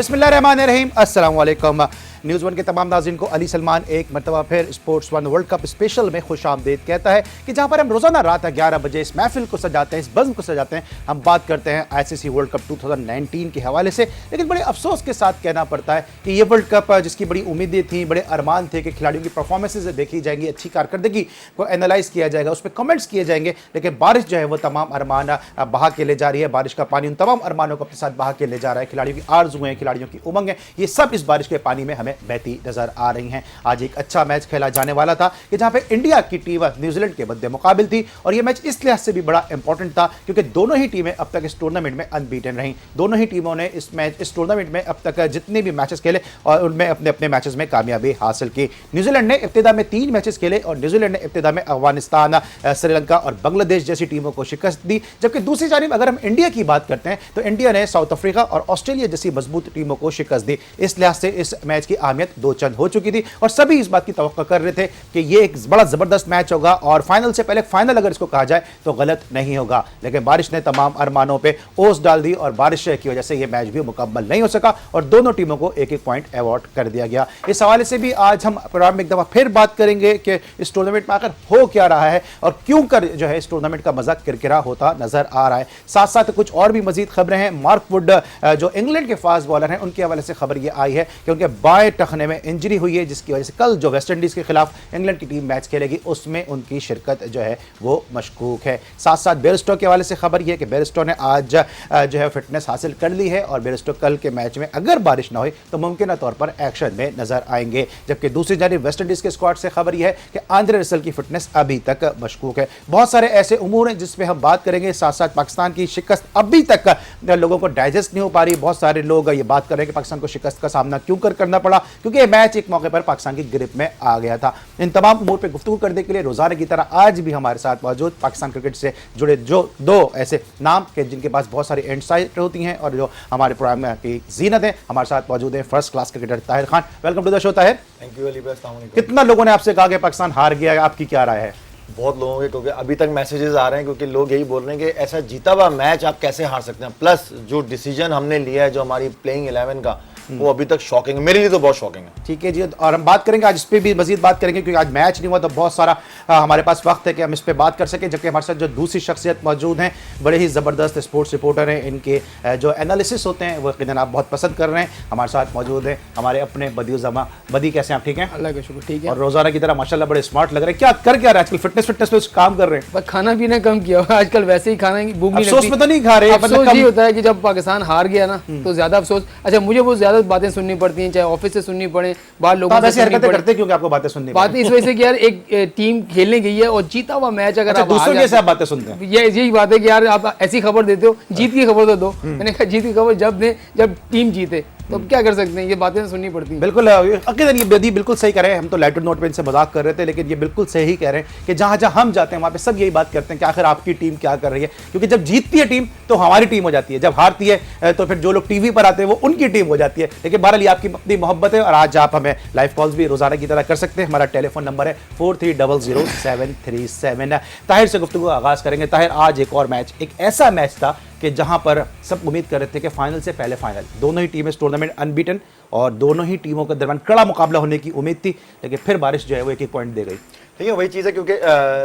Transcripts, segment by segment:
बिस्मिल्लाहिर्रहमानिर्रहीम, अस्सलाम वालेकुम। न्यूज़ वन के तमाम नाज़रीन को अली सलमान एक मरतबा फिर sports one world cup special में खुश आमदीद कहता है कि जहाँ पर हम रोज़ाना रात 11 बजे इस महफिल को सजाते हैं, इस बज़्म को सजाते हैं, हम बात करते हैं आईसीसी वर्ल्ड कप 2019 के हवाले से। लेकिन बड़े अफसोस के साथ कहना पड़ता है कि ये वर्ल्ड कप जिसकी बड़ी उम्मीदें थी, बड़े अरमान थे कि खिलाड़ियों की परफॉर्मेंसेज देखी जाएंगी, अच्छी कारकर्दगी को एनालाइज़ किया जाएगा, उस पर कमेंट्स किए जाएंगे, लेकिन बारिश जो है वो तमाम अरमान बहा के ले जा रही है। बारिश का पानी उन तमाम अरमानों को अपने साथ बहा के ले जा रहा है। खिलाड़ियों की आरज़ुएं, खिलाड़ियों की उमंगें, ये सब इस बारिश के पानी में हमें बहती नजर आ रही हैं। आज एक अच्छा मैच खेला जाने वाला था कि जहां पे इंडिया की टीम न्यूजीलैंड के मद्दे मुकाबिल थी, और यह मैच इस लिहाज से भी बड़ा इंपॉर्टेंट था क्योंकि दोनों ही टीमें अब तक इस टूर्नामेंट में अनबीटन रहीं। दोनों ही टीमों ने इस टूर्नामेंट में अब तक जितने भी मैचेस खेले और उनमें अपने अपने मैचेस में कामयाबी हासिल की। न्यूजीलैंड ने इब्तिदा में 3 मैचेस खेले और न्यूजीलैंड ने इब्तिदा में अफगानिस्तान, श्रीलंका और बांग्लादेश जैसी टीमों को शिकस्त दी। जबकि दूसरी जानिब अगर हम इंडिया की बात करते हैं तो इंडिया ने साउथ अफ्रीका और ऑस्ट्रेलिया जैसी मजबूत टीमों को शिकस्त दी। इस लिहाज से इस मैच की अहमियत दो चंद हो चुकी थी और सभी इस बात की तवक्को कर रहे थे कि ये एक बड़ा जबरदस्त मैच होगा और फाइनल से पहले फाइनल अगर इसको कहा जाए तो गलत नहीं होगा। लेकिन बारिश ने तमाम अरमानों पे ओस डाल दी और बारिश की वजह से ये मैच भी मुकम्मल नहीं हो सका और दोनों टीमों को एक एक पॉइंट अवॉर्ड कर दिया गया। इस हवाले से भी आज हम प्रोग्राम में एक दफा फिर बात करेंगे कि इस टूर्नामेंट में आकर हो क्या रहा है और क्यों कर जो है इस टूर्नामेंट का मजा किरकिरा होता नजर आ रहा है। साथ साथ कुछ और भी मजीद खबरें हैं। मार्क वुड जो इंग्लैंड के फास्ट बॉलर हैं, उनके हवाले से खबर यह आई है कि उनके बाएं टखने में इंजरी हुई है, जिसकी वजह से कल जो वेस्ट इंडीज के खिलाफ इंग्लैंड की टीम मैच खेलेगी उसमें उनकी शिरकत जो है वो मशकूक है। साथ साथ बेयरस्टो के हवाले से खबर यह है कि बेयरस्टो ने आज जो है फिटनेस हासिल कर ली है और बेयरस्टो कल के मैच में अगर बारिश ना हो तो मुमकिन तौर पर एक्शन में नजर आएंगे। जबकि दूसरी जानिब वेस्ट इंडीज के स्क्वाड से खबर यह है कि आंद्रे रसल की फिटनेस अभी तक मशकूक है। बहुत सारे ऐसे उमूर हैं जिसमें हम बात करेंगे। साथ साथ पाकिस्तान की शिकस्त अभी तक लोगों को डाइजेस्ट नहीं हो पा रही। बहुत सारे लोग ये बात कर रहे हैं कि पाकिस्तान को शिकस्त का सामना क्यों करना पड़ा, क्योंकि यह मैच एक मौके पर पाकिस्तान की गिरफ्त में आ गया था। इन तमाम उमूर पर गुफ्तगू करने के लिए रोजाना की तरह आज भी हमारे साथ मौजूद पाकिस्तान क्रिकेट से जुड़े जो दो ऐसे नाम के जिनके पास बहुत सारी इनसाइट होती हैं और जो हमारे प्रोग्राम की जीनत है, हमारे साथ मौजूद है first class cricketer Tahir Khan. Welcome to the show Tahir. Thank you Ali भाई, अस्सलाम वालेकुम। कितना लोगों ने आपसे कहा कि पाकिस्तान हार गया, आपकी क्या राय है? बहुत लोगों के, क्योंकि अभी तक मैसेजेस आ रहे हैं, क्योंकि लोग यही बोल रहे हैं कि ऐसा जीता हुआ मैच आप कैसे हार सकते हैं। प्लस जो डिसीजन हमने लिया है, जो हमारी प्लेइंग 11 का, वो अभी तक शॉकिंग है, मेरे लिए तो बहुत शॉकिंग है। ठीक है जी, और हम बात करेंगे आज इस पर भी मजीद बात करेंगे क्योंकि आज मैच नहीं हुआ तो बहुत सारा हमारे पास वक्त है कि हम इस पर बात कर सकें। जबकि हमारे साथ जो दूसरी शख्सियत मौजूद हैं, बड़े ही ज़बरदस्त स्पोर्ट्स रिपोर्टर हैं, इनके जो एनालिसिस होते हैं वो यकीनन आप बहुत पसंद कर रहे हैं। हमारे साथ मौजूद हैं हमारे अपने बदियुज़्ज़मा। बदी, कैसे आप? ठीक हैं, अल्लाह का शुक्र, ठीक है। और रोजाना की तरह माशाल्लाह बड़े स्मार्ट लग रहे हैं। क्या कर क्या रहे हैं आजकल? फिटनेस पे काम कर रहे हैं? बस खाना पीना कम किया हुआ आजकल, वैसे ही खाना की भूख नहीं लगती। अफसोस में तो नहीं खा रहे? अफसोस ये होता है कि जब पाकिस्तान हार गया ना तो ज्यादा अफसोस। अच्छा, मुझे बहुत ज्यादा बातें सुननी पड़ती हैं, चाहे ऑफिस से सुननी पड़े, बाहर लोगों से सुननी पड़े। करते क्योंकि आपको बातें सुननी बात इस वजह से कि यार एक टीम खेलने गई है और जीता हुआ मैच अगर आप दूसरों के साथ बातें सुनते हैं, ये यही बात है कि यार आप ऐसी खबर देते हो, जीत की खबर तो दो। मैंने कहा जीत की खबर जब दें जब टीम जीते, तो अब क्या कर सकते हैं, ये बातें सुननी पड़ती हैं। बिल्कुल अकीदन ये बेदी बिल्कुल सही कह रहे हैं। हम तो लाइटर नोट पे इनसे मजाक कर रहे थे, लेकिन ये बिल्कुल सही कह रहे हैं कि जहां जहां हम जाते हैं वहां पे सब यही बात करते हैं कि आखिर आपकी टीम क्या कर रही है। क्योंकि जब जीतती है टीम तो हमारी टीम हो जाती है, जब हारती है तो फिर जो लोग टीवी पर आते हैं वो उनकी टीम हो जाती है। लेकिन बहरहाल ये आपकी अपनी मोहब्बत है और आज आप हमें लाइव कॉल्स भी रोजाना की तरह कर सकते हैं। हमारा टेलीफोन नंबर है 43000737। ताहिर से गुफ्तगू आगाज करेंगे। ताहिर, आज एक और मैच, एक ऐसा मैच था कि जहां पर सब उम्मीद कर रहे थे कि फाइनल से पहले फाइनल, दोनों ही टीमें इस टूर्नामेंट अनबीटन और दोनों ही टीमों के दरमियान कड़ा मुकाबला होने की उम्मीद थी, लेकिन फिर बारिश जो है वो एक एक पॉइंट दे गई। ठीक है, वही चीज़ है, क्योंकि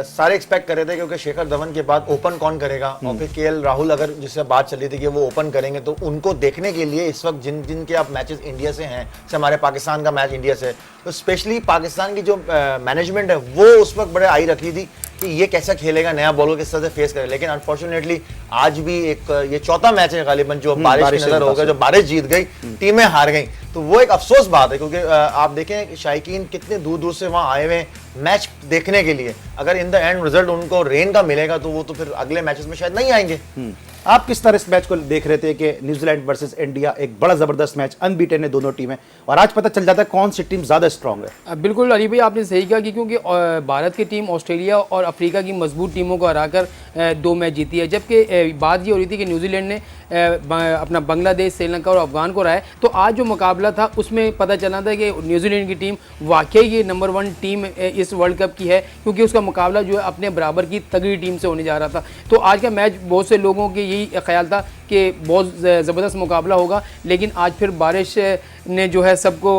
सारे एक्सपेक्ट कर रहे थे, क्योंकि शेखर धवन के बाद ओपन कौन करेगा, और फिर केएल राहुल अगर जिससे बात चली थी कि वो ओपन करेंगे, तो उनको देखने के लिए इस वक्त जिनके आप मैचेस इंडिया से हैं, जैसे हमारे पाकिस्तान का मैच इंडिया से, तो स्पेशली पाकिस्तान की जो मैनेजमेंट है वो उस वक्त बड़े आई रखी थी कि ये कैसा खेलेगा, नया बॉलर किस तरह से फेस करेगा। लेकिन अनफॉर्चुनेटली आज भी एक ये चौथा मैच है गालिबन जो बारिश की नजर होगा, जो बारिश जीत गई, टीमें हार गई, तो वो एक अफसोस बात है। क्योंकि आप देखें शायकीन कितने दूर दूर से वहां आए हुए मैच देखने के लिए, अगर इन द एंड रिजल्ट उनको रेन का मिलेगा तो वो तो फिर अगले मैचेस में शायद नहीं आएंगे। आप किस तरह इस मैच को देख रहे थे कि न्यूजीलैंड वर्सेस इंडिया, एक बड़ा जबरदस्त मैच, अनबीटन है दोनों टीमें, और आज पता चल जाता है कौन सी टीम ज्यादा स्ट्रांग है? बिल्कुल अली भाई, आपने सही कहा कि क्योंकि भारत की टीम ऑस्ट्रेलिया और अफ्रीका की मजबूत टीमों को हराकर 2 मैच जीती है, जबकि बात ये हो रही थी कि न्यूजीलैंड ने अपना बांग्लादेश, श्रीलंका और अफगान को हराया। तो आज जो मुकाबला था उसमें पता चला था कि न्यूजीलैंड की टीम वाकई ये नंबर 1 टीम इस वर्ल्ड कप की है, क्योंकि उसका मुकाबला जो है अपने बराबर की तगड़ी टीम से होने जा रहा था। तो आज का मैच बहुत से लोगों के यही ख्याल था कि बहुत ज़बरदस्त मुकाबला होगा, लेकिन आज फिर बारिश ने जो है सबको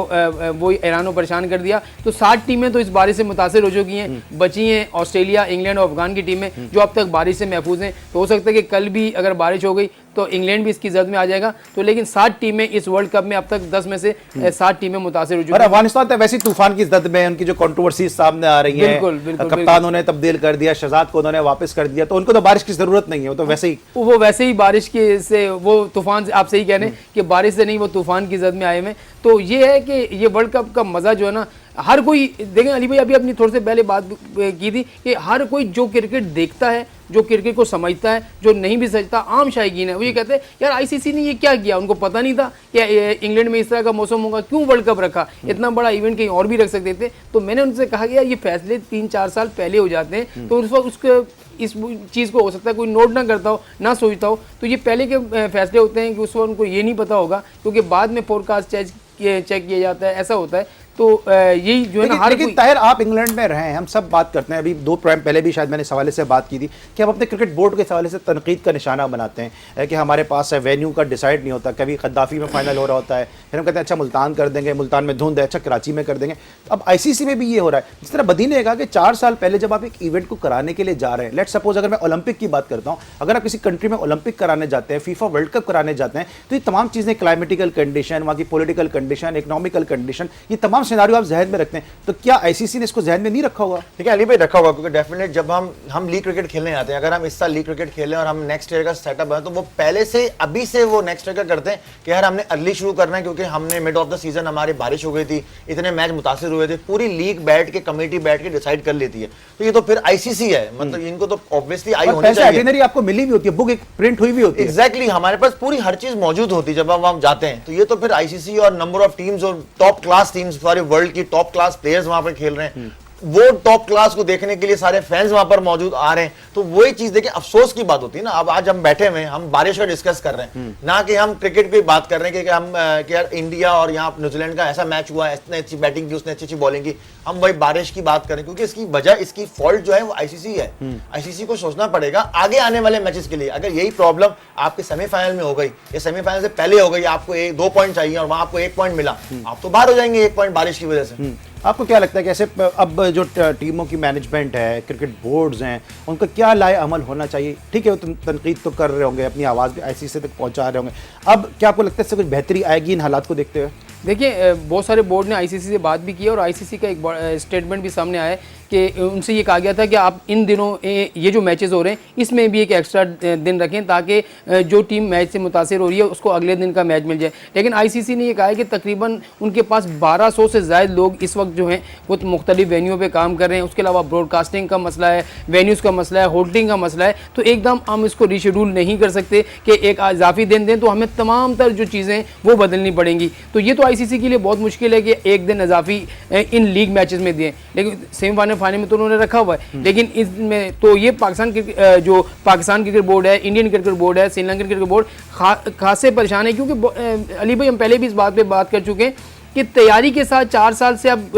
वो हैरान और परेशान कर दिया। तो 60 टीमें तो इस बारिश से मुतासिर हो चुकी हैं, बची हैं ऑस्ट्रेलिया, इंग्लैंड और अफगान की टीमें जो अब तक बारिश से महफूज हैं। तो हो सकता है कि कल भी अगर बारिश हो गई तो इंग्लैंड भी इसकी जद में आ जाएगा। तो लेकिन 60 टीमें इस वर्ल्ड कप में अब तक 10 में से 60 टीमें मुतासिर हो चुकी और हैं। अफगानिस्तान तो वैसे तूफान की जद में, उनकी जो कंट्रोवर्सी सामने आ रही है, बिल्कुल, बिल्कुल, कप्तान उन्हें तब्दील कर दिया, शहजाद को उन्होंने वापस कर दिया, तो उनको तो बारिश की जरूरत नहीं है, वो तो वैसे ही वो वैसे ही बारिश के से वो तूफान से, आप सही कह रहे हैं कि बारिश से नहीं, वो तूफान की जद में आए हुए। तो ये है कि ये वर्ल्ड कप का मज़ा जो है ना, हर कोई देखें, अली भाई अभी अपनी थोड़ी से पहले बात की थी कि हर कोई जो क्रिकेट देखता है, जो क्रिकेट को समझता है, जो नहीं भी समझता, आम शायकीन है, वो ये कहते हैं यार आईसीसी ने ये क्या किया, उनको पता नहीं था कि इंग्लैंड में इस तरह का मौसम होगा, क्यों वर्ल्ड कप रखा, इतना बड़ा इवेंट कहीं और भी रख सकते थे। तो मैंने उनसे कहा कि यार ये फैसले 3-4 साल पहले हो जाते हैं, तो उस वक्त उसके इस चीज़ को हो सकता है कोई नोट ना करता हो, ना सोचता हो, तो ये पहले के फैसले होते हैं कि उस वक्त उनको ये नहीं पता होगा, क्योंकि बाद में फोरकास्ट चेक किया जाता है, ऐसा होता है। तो यही जो है ना, हर लेकिन ताहिर आप इंग्लैंड में रहे हैं, हम सब बात करते हैं, अभी 2 प्रोग्राम पहले भी शायद मैंने इस हवाले से बात की थी कि हम अपने क्रिकेट बोर्ड के हवाले से तनकीद का निशाना बनाते हैं कि हमारे पास वेन्यू का डिसाइड नहीं होता, कभी खद्दाफी में फाइनल हो रहा होता है, फिर हम कहते हैं अच्छा मुल्तान कर देंगे, मुल्तान में धुंध है, अच्छा कराची में कर देंगे। अब आईसीसी में भी ये हो रहा है। जिस तरह बदी ने कहा कि 4 साल पहले जब आप एक इवेंट को कराने के लिए जा रहे हैं, लेट सपोज अगर मैं ओलंपिक की बात करता हूँ, अगर आप किसी कंट्री में ओलंपिक कराने जाते हैं, फीफा वर्ल्ड कप कराने जाते हैं, तो ये तमाम चीज़ें, क्लाइमेटिकल कंडीशन, वहाँ की पॉलिटिकल कंडीशन, इकोनॉमिकल कंडीशन, ये तमाम सिनेरियो आप जहन में रखते हैं। तो क्या आईसीसी ने इसको जहन में नहीं रखा होगा? ठीक है अली भाई, रखा होगा, क्योंकि डेफिनेटली जब हम लीग क्रिकेट खेलने आते हैं, अगर हम इस साल लीग क्रिकेट खेलें और हम नेक्स्ट ईयर का सेटअप है, तो वो पहले से अभी से वो नेक्स्ट ईयर का करते हैं कि यार हमने अर्ली शुरू करना है, क्योंकि हमने मिड ऑफ द सीजन हमारी बारिश हो गई थी, इतने मैच मुतासिर हुए थे, पूरी लीग बैठ के, कमेटी बैठ के डिसाइड कर लेती है। तो ये तो फिर आईसीसी है, मतलब इनको तो ऑब्वियसली आई होनी चाहिए, आपको मिली भी होती है, बुक एक प्रिंट हुई भी होती है। एग्जैक्टली, हमारे पास पूरी हर चीज मौजूद होती है जब हम वहां जाते हैं। तो ये तो फिर आईसीसी और नंबर ऑफ टीम्स और टॉप क्लास टीम्स, सारे वर्ल्ड की टॉप क्लास प्लेयर्स वहां पर खेल रहे हैं, वो टॉप क्लास को देखने के लिए सारे फैंस वहां पर मौजूद आ रहे हैं। तो वही चीज देखिए, अफसोस की बात होती है ना, अब आज हम बैठे हुए हैं, हम बारिश का डिस्कस कर रहे हैं, ना कि हम क्रिकेट की बात कर रहे हैं कि हम कि यार इंडिया और यहाँ न्यूजीलैंड का ऐसा मैच हुआ, इसने अच्छी बैटिंग की, उसने अच्छी बॉलिंग की, हम वही बारिश की बात करें, क्योंकि इसकी वजह, इसकी फॉल्ट जो है वो आईसीसी है। आईसीसी को सोचना पड़ेगा आगे आने वाले मैचेस के लिए। अगर यही प्रॉब्लम आपके सेमीफाइनल में हो गई या सेमीफाइनल से पहले हो गई, आपको 2 पॉइंट चाहिए और वहां आपको 1 पॉइंट मिला, आप तो बाहर हो जाएंगे 1 पॉइंट बारिश की वजह से। आपको क्या लगता है कि ऐसे अब जो टीमों की मैनेजमेंट है, क्रिकेट बोर्ड्स हैं, उनका क्या लाए अमल होना चाहिए? ठीक है, वो तनकीद तो कर रहे होंगे, अपनी आवाज़ भी आईसीसी तक पहुंचा रहे होंगे, अब क्या आपको लगता है इससे कुछ बेहतरी आएगी इन हालात को देखते हुए? देखिए, बहुत सारे बोर्ड ने आईसीसी से बात भी की है और आईसीसी का एक स्टेटमेंट भी सामने आया है कि उनसे ये कहा गया था कि आप इन दिनों ये जो मैचेस हो रहे हैं इसमें भी एक एक्स्ट्रा दिन रखें, ताकि जो टीम मैच से मुतासिर हो रही है उसको अगले दिन का मैच मिल जाए। लेकिन आईसीसी ने ये कहा है कि तकरीबन उनके पास 1200 से ज़्यादा लोग इस वक्त जो हैं वो मुख्तलिफ वेन्यू पे काम कर रहे हैं। उसके अलावा ब्रॉडकास्टिंग का मसला है, वेन्यूज़ का मसला है, होल्डिंग का मसला है। तो एकदम हम इसको रीशेड्यूल नहीं कर सकते कि एक इजाफी दिन दें, तो हमें तमाम तर जो चीज़ें वो बदलनी पड़ेंगी। तो ये तो आईसीसी के लिए बहुत मुश्किल है कि एक दिन इजाफी इन लीग मैचेस में दें, लेकिन सेमीफाइनल फाइनल में तो उन्होंने रखा हुआ है। लेकिन इसमें तो ये जो पाकिस्तान क्रिकेट बोर्ड है, इंडियन क्रिकेट बोर्ड है, श्रीलंकन क्रिकेट बोर्ड खासे परेशान है, क्योंकि अली भाई हम पहले भी इस बात पे बात कर चुके हैं कि तैयारी के साथ 4 साल से अब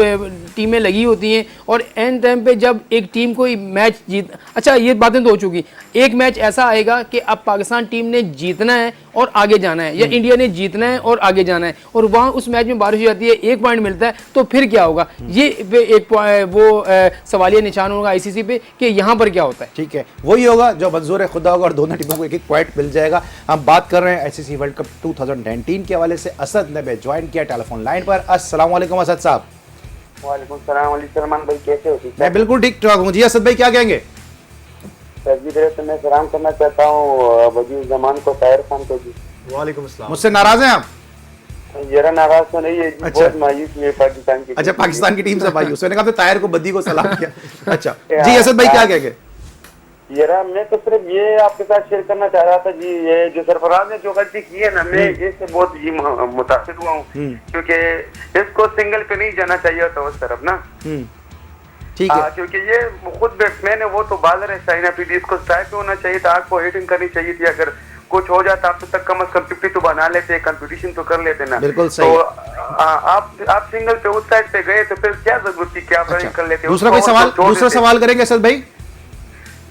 टीमें लगी होती हैं और एंड टाइम पे जब एक टीम कोई मैच जीत, अच्छा ये बातें तो हो चुकी, एक मैच ऐसा आएगा कि अब पाकिस्तान टीम ने जीतना है और आगे जाना है, या इंडिया ने जीतना है और आगे जाना है, और वहाँ उस मैच में बारिश हो जाती है, 1 पॉइंट मिलता है, तो फिर क्या होगा? ये एक वो सवालिया निशान होगा आईसीसी पे कि यहाँ पर क्या होता है। ठीक है, वही होगा जो मंजूर खुदा होगा और दोनों टीमों को 1-1 पॉइंट मिल जाएगा। हम बात कर रहे हैं आईसीसी वर्ल्ड कप 2019 के हवाले से। असद ने ज्वाइन किया टेलीफोन लाइन पर। अस्सलाम वालेकुम असद साहब। वालेकुम सलाम। अली सलमान भाई कैसे हो? मैं बिल्कुल ठीक ठाक हूँ जी। असद भाई क्या कहेंगे? सर जी तरफ मैं सलाम करना चाहता हूँ वजीर जमान को, ताहिर खान को जी। वालेकुम अस्सलाम। मुझसे नाराज हैं आप? जरा नाराज तो नहीं है जी, अच्छा। बहुत मायूस हुए पाकिस्तान की। अच्छा, पाकिस्तान की टीम से मायूस। मैंने कहा तो ताहिर को बदी को सलाम किया। अच्छा जी असद भाई क्या कहेंगे? जरा मैं तो सिर्फ ये आपके साथ शेयर करना चाह रहा था जी, ये जो सरफराज ने जो गलती की है ना, मैं इससे बहुत ही मुतासिर हुआ हूँ, क्योंकि इसको सिंगल पे नहीं जाना चाहिए था उस तरफ ना। ठीक है, क्योंकि ये खुद बैट्समैन है, वो तो बॉलर है, शाहीन अफरीदी, इसको स्ट्राइक पे होना चाहिए था, आपको हिटिंग करनी चाहिए थी। अगर कुछ हो जाता आप तो तक कम से कम 50 तो बना लेते, कंपटीशन तो कर लेते ना। बिल्कुल सही। तो आप सिंगल पे उस साइड पे गए तो फिर क्या जरूरत थी कि आप रनिंग कर लेते? दूसरा कोई सवाल, दूसरा सवाल करेंगे असद भाई?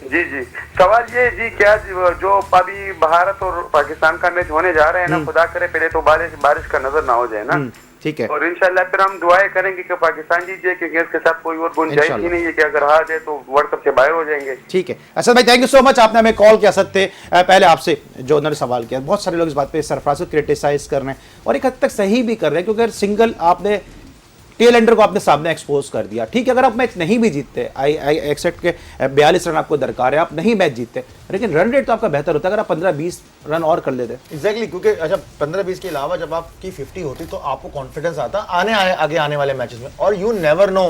जी जी, सवाल ये जी, क्या जो अभी भारत और पाकिस्तान का मैच होने जा रहे हैं ना, खुदा करे पहले तो बारिश का नजर ना हो जाए ना। ठीक है। और इंशाल्लाह फिर हम दुआएं करेंगे कि पाकिस्तान जीत जाए, क्योंकि इसके साथ कोई और गुंजाइश ही नहीं है कि अगर हार जाए तो वर्ल्ड कप से बाहर हो जाएंगे। ठीक है असद भाई, थैंक यू सो मच, आपने हमें कॉल किया। असद थे पहले आपसे जो उन्होंने सवाल किया, बहुत सारे लोग इस बात पे सरफराज को क्रिटिसाइज कर रहे हैं और एक हद तक सही भी कर रहे हैं, क्योंकि अगर सिंगल आपने टेल एंडर को आपने सामने एक्सपोज कर दिया, ठीक है, अगर आप मैच नहीं भी जीतते, आई एक्सेप्ट के 42 रन आपको दरकार है, आप नहीं मैच जीतते, लेकिन रन रेट तो आपका बेहतर होता है अगर आप 15-20 रन और कर लेते। एग्जैक्टली, क्योंकि अच्छा 15-20 के अलावा जब आपकी 50 होती तो आपको कॉन्फिडेंस आता आगे आने वाले मैचेस में। और यू नेवर नो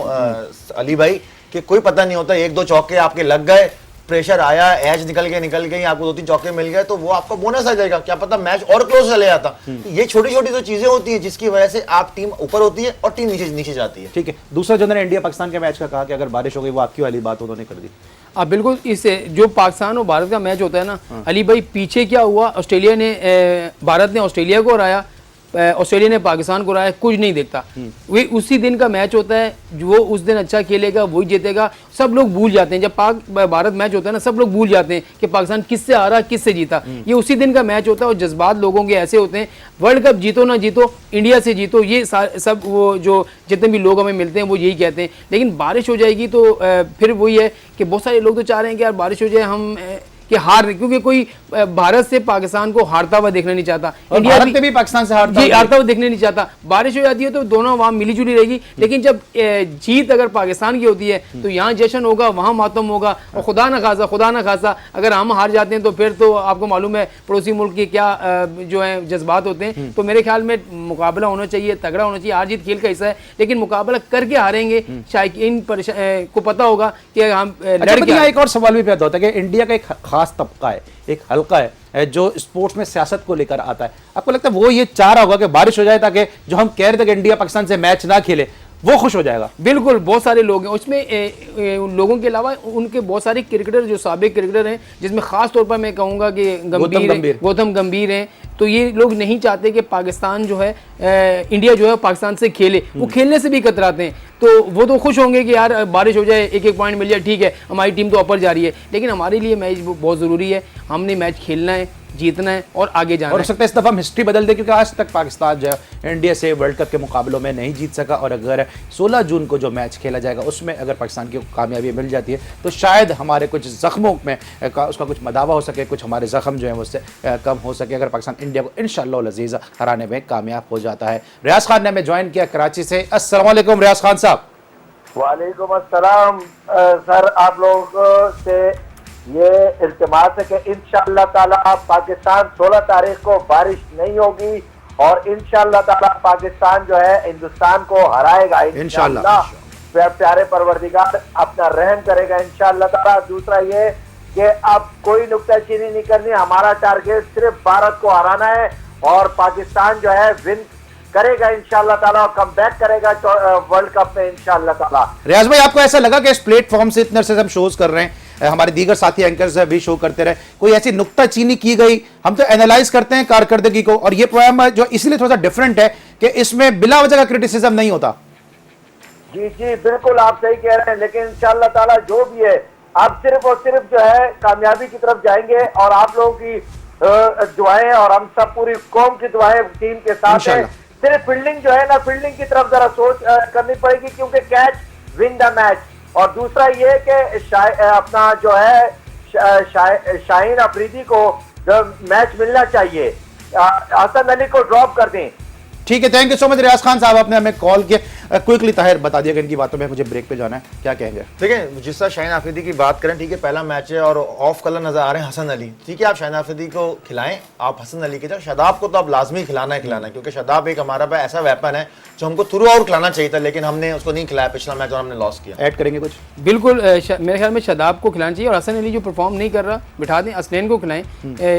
अली भाई, कि कोई पता नहीं होता, 1-2 चौके आपके लग गए, प्रेशर आया, एज निकल गई, आपको 2-3 चौके मिल गए, तो वो आपका बोनस आ जाएगा, क्या पता मैच और क्लोज चले जाता। तो ये छोटी छोटी तो चीजें होती हैं जिसकी वजह से आप टीम ऊपर होती है और टीम नीचे जाती है। ठीक है, दूसरा जो उन्होंने इंडिया पाकिस्तान के मैच का कहा कि अगर बारिश हो गई, वो आपकी वाली बात उन्होंने कर दी। बिल्कुल, इससे जो पाकिस्तान और भारत का मैच होता है ना अली भाई, पीछे क्या हुआ, ऑस्ट्रेलिया ने भारत ने ऑस्ट्रेलिया को हराया, ऑस्ट्रेलिया ने पाकिस्तान को हराया, कुछ नहीं देखता। वही उसी दिन का मैच होता है, जो उस दिन अच्छा खेलेगा वही जीतेगा। सब लोग भूल जाते हैं, जब पाक भारत मैच होता है ना, सब लोग भूल जाते हैं कि पाकिस्तान किससे हारा किससे जीता। ये उसी दिन का मैच होता है और जज्बात लोगों के ऐसे होते हैं, वर्ल्ड कप जीतो ना जीतो, इंडिया से जीतो, ये सब वो जो जितने भी लोग हमें मिलते हैं वो यही कहते हैं। लेकिन बारिश हो जाएगी तो फिर वही है कि बहुत सारे लोग तो चाह रहे हैं कि यार बारिश हो जाए, हम कि हार, क्योंकि कोई भारत से पाकिस्तान को हारता हुआ देखना नहीं चाहता, इंडिया भारत भी पाकिस्तान से हारता हुआ देखना नहीं चाहता। बारिश हो जाती है तो दोनों वहां मिलीजुली रहेगी, लेकिन जब जीत अगर पाकिस्तान की होती है तो यहाँ जश्न होगा, वहां मातम होगा। और खुदा ना खासा अगर हम हार जाते हैं तो फिर तो आपको मालूम है पड़ोसी मुल्क के क्या जो है जज्बात होते हैं। तो मेरे ख्याल में मुकाबला होना चाहिए, तगड़ा होना चाहिए। हार जीत खेल का हिस्सा है, लेकिन मुकाबला करके हारेंगे, शायकीन को पता होगा कि हम लड़के। एक और सवाल भी पैदा होता है कि इंडिया का एक खास तबका है, एक हल्का है जो स्पोर्ट्स में सियासत को लेकर आता है, आपको लगता है वो ये चाह रहा होगा कि बारिश हो जाए ताकि जो हम कह रहे थे कि इंडिया पाकिस्तान से मैच ना खेले वो खुश हो जाएगा? बिल्कुल, बहुत सारे लोग हैं उसमें, उन लोगों के अलावा उनके बहुत सारे क्रिकेटर जो साबिक क्रिकेटर हैं, जिसमें खास तौर पर मैं कहूँगा कि गौतम गंभीर हैं। तो ये लोग नहीं चाहते कि पाकिस्तान जो है इंडिया जो है पाकिस्तान से खेले, वो खेलने से भी कतराते हैं। तो वो तो खुश होंगे कि यार बारिश हो जाए, एक पॉइंट मिल जाए, ठीक है, हमारी टीम तो ऊपर जा रही है। लेकिन हमारे लिए मैच बहुत ज़रूरी है, हमने मैच खेलना है, जीतना है और आगे जाना है। और हो सकता है इस दफा हम हिस्ट्री बदल दे, क्योंकि आज तक पाकिस्तान जो है इंडिया से वर्ल्ड कप के मुकाबलों में नहीं जीत सका, और अगर 16 जून को जो मैच खेला जाएगा उसमें अगर पाकिस्तान की कामयाबी मिल जाती है तो शायद हमारे कुछ जख्मों में उसका कुछ मदावा हो सके, कुछ हमारे जख्म जो है उससे कम हो सके, अगर पाकिस्तान इंडिया को इंशाअल्लाह अज़ीज़ हराने में कामयाब हो जाता है। रियाज खान ने हमें ज्वाइन किया कराची से। अस्सलाम वालेकुम रियाज खान साहब। वालेकुम अस्सलाम। सर, आप लोगों से ये इल्तिमास है कि इंशाअल्लाह ताला पाकिस्तान 16 तारीख को बारिश नहीं होगी और इंशाअल्लाह ताला पाकिस्तान जो है हिंदुस्तान को हराएगा इंशाअल्लाह। प्यारे परवरदिगार अपना रहम करेगा इंशाअल्लाह ताला। दूसरा ये कि अब कोई नुक्ताचीनी नहीं करनी, हमारा टारगेट सिर्फ भारत को हराना है और पाकिस्तान जो है विन करेगा इंशाअल्लाह ताला और कम बैक करेगा वर्ल्ड कप में इंशाअल्लाह ताला। रियाज भाई, आपको ऐसा लगा कि इस प्लेटफॉर्म से इतने से हम शोज कर रहे हैं, हमारे दीगर साथी एंकर्स भी शो करते रहे, कोई ऐसी नुक्ताचीनी की गई? हम तो एनालाइज करते हैं कारकर्दगी को, और ये प्रोग्राम जो इसलिए थोड़ा सा डिफरेंट है कि इसमें बिला वजह का क्रिटिसिज्म नहीं होता। जी जी बिल्कुल, आप सही कह रहे हैं, लेकिन इंशाअल्लाह ताला जो भी है आप सिर्फ और सिर्फ जो है कामयाबी की तरफ जाएंगे और आप लोगों की दुआएं और हम सब पूरी कौम की दुआएं टीम के साथ है। सिर्फ फील्डिंग जो है ना, फील्डिंग की तरफ जरा सोच करनी पड़ेगी, क्योंकि कैच विन द मैच। और दूसरा ये कि अपना जो है शाहीन अफरीदी को मैच मिलना चाहिए, हसन अली को ड्रॉप कर दें। ठीक है, थैंक यू सो मच रियाज खान साहब, आपने हमें कॉल किया। क्विकली ताहिर बता दिया कि इनकी बातों में मुझे ब्रेक पे जाना है, क्या कहेंगे? देखिए, जिस तरह शाहीन अफरीदी की बात करें, ठीक है, पहला मैच है और ऑफ कलर नजर आ रहे हैं हसन अली, ठीक है, आप शाहीन अफरीदी को खिलाएं, आप हसन अली के साथ शादाब को तो आप लाजमी खिलाना है क्योंकि शादाब एक हमारा पे ऐसा वेपन है जो हमको थ्रू आउट खिलाना चाहिए था, लेकिन हमने उसको नहीं खिलाया पिछला मैच और हमने लॉस किया। ऐड करेंगे कुछ? बिल्कुल, मेरे ख्याल में शादाब को खिलाना चाहिए और हसन अली जो परफॉर्म नहीं कर रहा बिठा दें, असलैन को खिलाएं।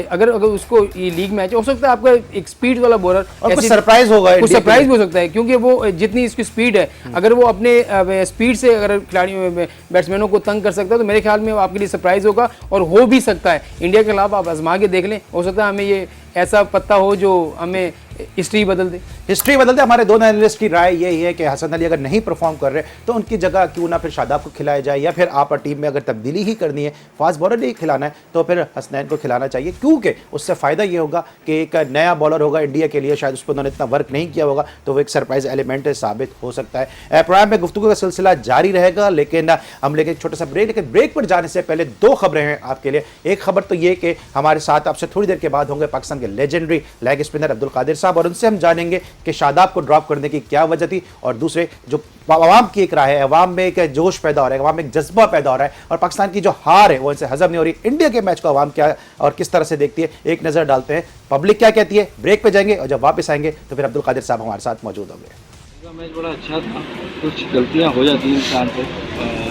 अगर उसको ये लीग मैच हो सकता है, आपका एक स्पीड वाला बॉलर सरप्राइज होगा, कुछ सरप्राइज हो सकता है, क्योंकि वो जितनी इसकी स्पीड है, अगर वो अपने स्पीड से अगर खिलाड़ियों बैट्समैनों को तंग कर सकता है तो मेरे ख्याल में वो आपके लिए सरप्राइज होगा और हो भी सकता है। इंडिया के खिलाफ आप आजमा के देख लें, हो सकता है हमें ये ऐसा पत्ता हो जो हमें हिस्ट्री बदल दे। हिस्ट्री बदलते। हमारे दोनों एनालिस्ट की राय यही है कि हसन अली अगर नहीं परफॉर्म कर रहे तो उनकी जगह क्यों ना फिर शादाब को खिलाया जाए, या फिर आप टीम में अगर तब्दीली ही करनी है, फास्ट बॉलर नहीं खिलाना है तो फिर हसनैन को खिलाना चाहिए, क्योंकि उससे फ़ायदा ये होगा कि एक नया बॉलर होगा इंडिया के लिए, शायद उस पर उन्होंने इतना वर्क नहीं किया होगा, तो वो एक सरप्राइज एलिमेंट साबित हो सकता है। प्रोग्राम में गुफ्तगू का सिलसिला जारी रहेगा, लेकिन हम लेके एक छोटा सा ब्रेक। लेकिन ब्रेक पर जाने से पहले दो खबरें हैं आपके लिए। एक खबर तो ये कि हमारे साथ आपसे थोड़ी देर के बाद होंगे पाकिस्तान के legendary leg spinner Abdul Qadir साहब, और उनसे हम जानेंगे कि शादाब को ड्रॉप करने की क्या वजह थी, और दूसरे जो अवाम की एक राय है, अवाम में एक जोश पैदा हो रहा है, अवाम में एक जज्बा पैदा हो रहा है, और पाकिस्तान की जो हार है वो इनसे हजम नहीं हो रही। इंडिया के मैच को अवाम क्या और किस तरह से देखती है, एक नज़र डालते हैं पब्लिक क्या कहती है। ब्रेक पे जाएंगे और जब वापस आएंगे तो फिर अब्दुल कादिर साहब हमारे साथ मौजूद होंगे। मैच बड़ा अच्छा था, कुछ गलतियां हो जाती हैं इंसान से,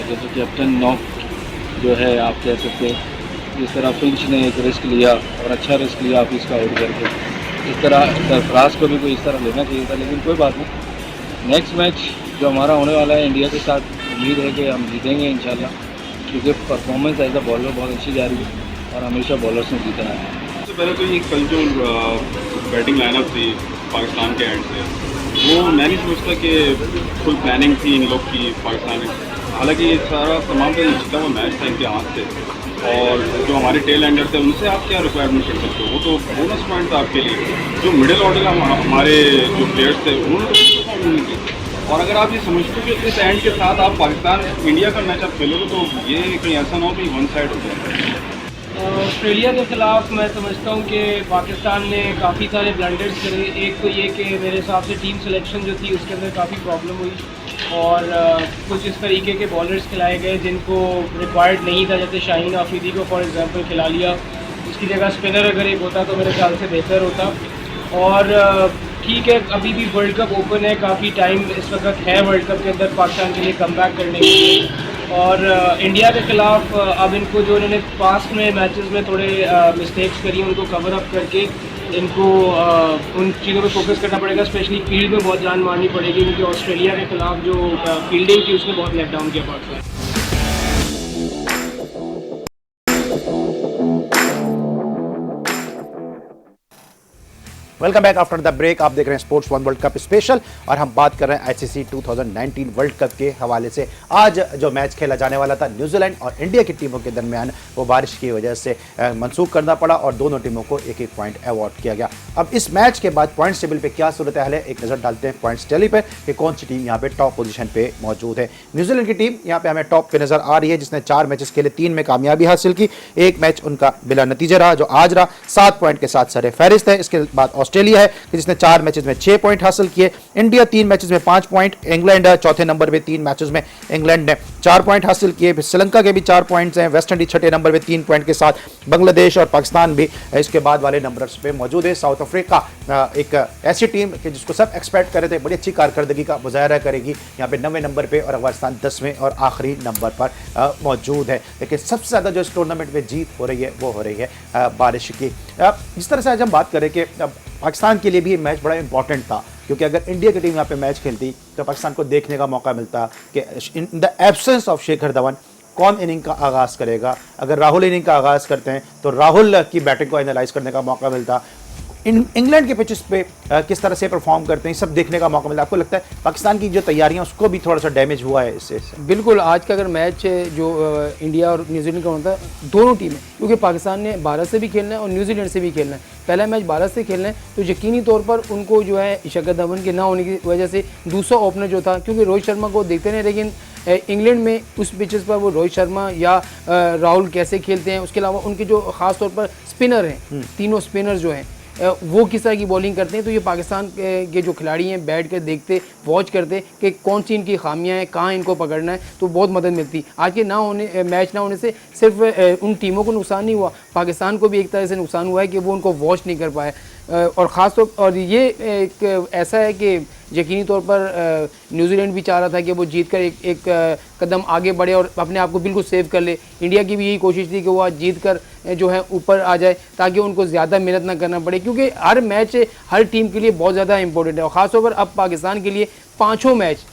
जैसे कैप्टन नॉक जो है आप कह सकते हैं, जिस तरह फिंच ने एक रिस्क लिया और अच्छा रिस्क लिया ऑफिस का आउट करके, इस तरह सरफराज को भी कोई इस तरह लेना चाहिए था, लेकिन कोई बात नहीं। नेक्स्ट मैच जो हमारा होने वाला है इंडिया के साथ, उम्मीद है कि हम जीतेंगे इंशाल्लाह, क्योंकि परफॉर्मेंस एज अ बॉलर बहुत अच्छी जा रही है और हमेशा बॉलर्स ने जीतना है। सबसे पहले तो ये कल जो बैटिंग लाइनअप थी पाकिस्तान के एंड से, वो मैं नहीं समझता कि फुल प्लानिंग थी इन लोग की पाकिस्तान में। हालांकि ये सारा तमाम का जीता हुआ मैच था इनके हाथ से, और जो हमारे टेल एंडर थे उनसे आप क्या रिक्वायरमेंट कर सकते हो, वो तो बोनस पॉइंट था आपके लिए। जो मिडिल ऑर्डर हमारे जो प्लेयर्स थे उन्होंने तो परफॉर्म नहीं किया, और अगर आप ये समझते हो कि इस एंड के साथ आप पाकिस्तान इंडिया का मैच आप खेलोगे तो ये कहीं ऐसा ना हो कि वन साइड हो जाए। ऑस्ट्रेलिया के ख़िलाफ़ मैं समझता हूँ कि पाकिस्तान ने काफ़ी सारे ब्लंडर्स करे। एक तो ये कि मेरे हिसाब से टीम सिलेक्शन जो थी उसके अंदर काफ़ी प्रॉब्लम हुई, और कुछ इस तरीके के बॉलर्स खिलाए गए जिनको रिक्वायर्ड नहीं था, जैसे शाहीन आफरीदी को फॉर एग्जांपल खिला लिया, उसकी जगह स्पिनर अगर एक होता तो मेरे ख्याल से बेहतर होता। और ठीक है, अभी भी वर्ल्ड कप ओपन है, काफ़ी टाइम इस वक्त है वर्ल्ड कप के अंदर पाकिस्तान के लिए कमबैक करने के लिए, और इंडिया के ख़िलाफ़ अब इनको जो इन्होंने पास्ट में मैचेस में थोड़े मिस्टेक्स करी उनको कवर अप करके इनको उन चीज़ों पे फोकस करना पड़ेगा। स्पेशली फील्ड में बहुत जान मारनी पड़ेगी, क्योंकि ऑस्ट्रेलिया के ख़िलाफ़ जो फील्डिंग थी उसने बहुत लेट डाउन किया Pakistan. Welcome back after the break. आप देख रहे हैं sports one world cup special, और हम बात कर रहे हैं आईसीसी 2019 वर्ल्ड कप के हवाले से। आज जो मैच खेला जाने वाला था न्यूजीलैंड और इंडिया की टीमों के दरमियान, वो बारिश की वजह से मनसूख करना पड़ा और दोनों टीमों को एक एक पॉइंट अवॉर्ड किया गया। अब इस मैच के बाद पॉइंट्स टेबल पे क्या सूरत हाल है, एक नज़र डालते हैं पॉइंट्स टेबल पर कि कौन सी टीम यहाँ पे टॉप पोजीशन पे मौजूद है। न्यूजीलैंड की टीम यहाँ पे हमें टॉप पे नजर आ रही है, जिसने 4 मैचेस खेले, 3 में कामयाबी हासिल की, एक मैच उनका बिला नतीजा रहा जो आज रहा, 7 पॉइंट के साथ सरे फहरिस्त है। इसके बाद ऑस्ट्रेलिया है जिसने 4 मैचेस में 6 पॉइंट हासिल किए, इंडिया 3 मैचेस में 5 पॉइंट, इंग्लैंड चौथे नंबर पे 3 मैचेस में इंग्लैंड ने 4 पॉइंट हासिल किए, फिर श्रीलंका के भी 4 पॉइंट्स हैं, वेस्ट इंडीज छठे नंबर पे 3 पॉइंट के साथ, बांग्लादेश और पाकिस्तान भी इसके बाद वाले नंबर्स पे मौजूद है। साउथ अफ्रीका एक ऐसी टीम कि जिसको सब एक्सपेक्ट कर रहे थे बड़ी अच्छी कारकर्दगी का मुजाहरा करेगी, यहाँ पे 90 नंबर पे, और अफगानिस्तान 10वें और आखिरी नंबर पर मौजूद है। लेकिन सबसे ज़्यादा जो इस टूर्नामेंट में जीत हो रही है वो हो रही है बारिश की। जिस तरह से आज हम बात करें कि पाकिस्तान के लिए भी ये मैच बड़ा इंपॉर्टेंट था, क्योंकि अगर इंडिया की टीम यहाँ पे मैच खेलती तो पाकिस्तान को देखने का मौका मिलता कि in the absence of Shikhar Dhawan कौन इनिंग का आगाज़ करेगा। अगर राहुल इनिंग का आगाज़ करते हैं तो राहुल की बैटिंग को एनालाइज करने का मौका मिलता। इंग्लैंड के पिचेस पे किस तरह से परफॉर्म करते हैं सब देखने का मौका मिला। आपको लगता है पाकिस्तान की जो तैयारियां उसको भी थोड़ा सा डैमेज हुआ है इससे? बिल्कुल, आज का अगर मैच जो इंडिया और न्यूजीलैंड का होता है, दोनों टीमें, क्योंकि पाकिस्तान ने भारत से भी खेलना है और न्यूजीलैंड से भी खेलना है, पहला मैच भारत से खेलना है, तो यकीनी तौर पर उनको जो है शिखर धवन के ना होने की वजह से दूसरा ओपनर जो था, क्योंकि रोहित शर्मा को देखते नहीं, लेकिन इंग्लैंड में उस पिचेस पर वो रोहित शर्मा या राहुल कैसे खेलते हैं, उसके अलावा उनके जो ख़ास तौर पर स्पिनर हैं, तीनों स्पिनर जो हैं वो किस तरह की बॉलिंग करते हैं, तो ये पाकिस्तान के जो खिलाड़ी हैं बैठ कर देखते, वॉच करते कि कौन सी इनकी खामियां हैं, कहाँ इनको पकड़ना है, तो बहुत मदद मिलती। आज के मैच ना होने से सिर्फ उन टीमों को नुकसान नहीं हुआ, पाकिस्तान को भी एक तरह से नुकसान हुआ है कि वो उनको वॉच नहीं कर पाए। और ख़ास तौर और ये एक ऐसा है कि यकीनी तौर पर न्यूजीलैंड भी चाह रहा था कि वो जीत कर एक कदम आगे बढ़े और अपने आप को बिल्कुल सेव कर ले। इंडिया की भी यही कोशिश थी कि वो आज जीत कर जो है ऊपर आ जाए, ताकि उनको ज़्यादा मेहनत ना करना पड़े, क्योंकि हर मैच हर टीम के लिए बहुत ज़्यादा इंपॉर्टेंट है। और ख़ासतौर पर अब पाकिस्तान के लिए 5 मैच